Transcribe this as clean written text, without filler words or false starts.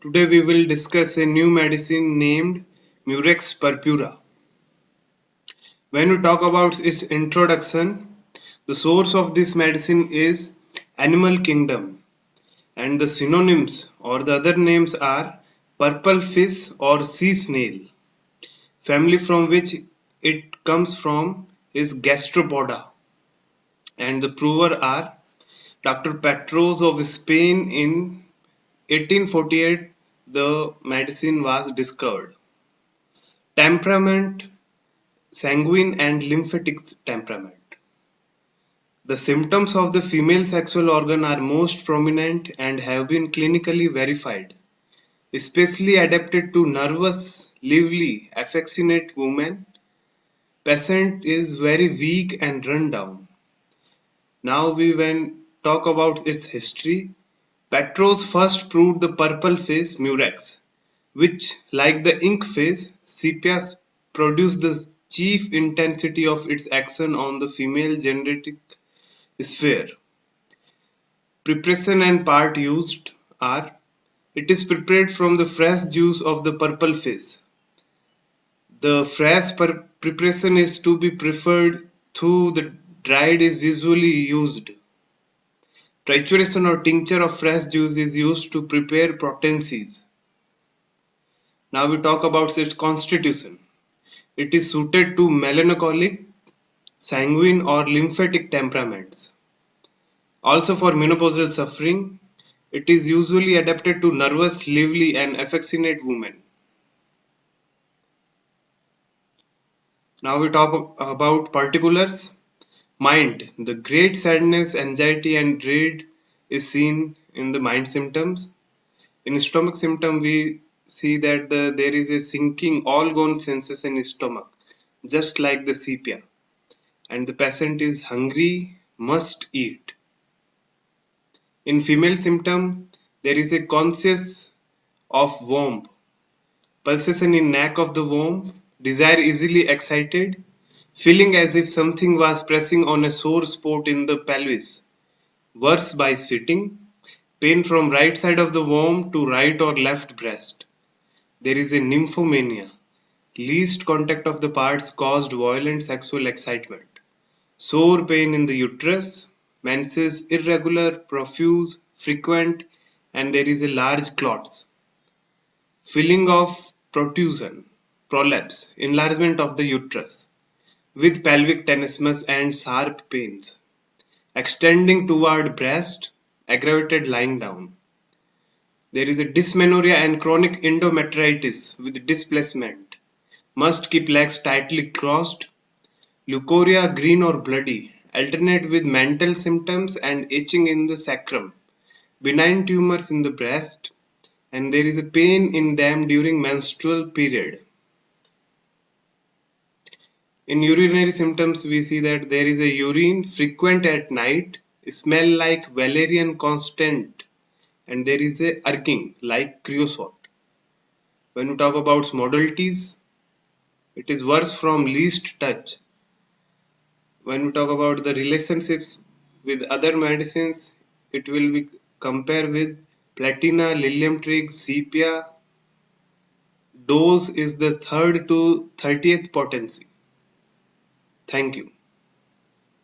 Today we will discuss a new medicine named Murex purpura. When we talk about its introduction, the source of this medicine is animal kingdom and the synonyms or the other names are purple fish or sea snail. Family from which it comes from is Gastropoda and the prover are Dr. Petros of Spain in 1848 the medicine was discovered. Temperament sanguine and lymphatic temperament. The symptoms of the female sexual organ are most prominent and have been clinically verified, especially adapted to nervous, lively, affectionate women. Patient is very weak and run down. Now we when talk about its history. Petros first proved the purple phase murex, which, like the ink phase, sepia produced the chief intensity of its action on the female genetic sphere. Preparation and part used are: it is prepared from the fresh juice of the purple phase. The fresh preparation is to be preferred, though the dried is usually used. Trituration or tincture of fresh juice is used to prepare potencies. Now we talk about its constitution. It is suited to melancholic, sanguine or lymphatic temperaments. Also for menopausal suffering, it is usually adapted to nervous, lively and affectionate women. Now we talk about particulars. Mind. The great sadness, anxiety and dread is seen in the mind symptoms. In stomach symptom, we see that there is a sinking, all gone sensation in stomach, just like the sepia. And the patient is hungry, must eat. In female symptom, there is a conscious of warmth, pulsation in neck of the womb, desire easily excited, feeling as if something was pressing on a sore spot in the pelvis, worse by sitting, pain from right side of the womb to right or left breast. There is a nymphomania, least contact of the parts caused violent sexual excitement, sore pain in the uterus, menses irregular, profuse, frequent, and there is a large clots. Feeling of protrusion, prolapse, enlargement of the uterus, with pelvic tenesmus and sharp pains, extending toward breast, aggravated lying down. There is a dysmenorrhea and chronic endometritis with displacement. Must keep legs tightly crossed. Leukorrhea green or bloody, alternate with mental symptoms and itching in the sacrum. Benign tumors in the breast, and there is a pain in them during menstrual period. In urinary symptoms, we see that there is a urine frequent at night, smell like valerian constant, and there is a arcing like creosote. When we talk about modalities, it is worse from least touch. When we talk about the relationships with other medicines, it will be compared with platina, lilium twig, sepia. Dose is the third to 30th potency. Thank you.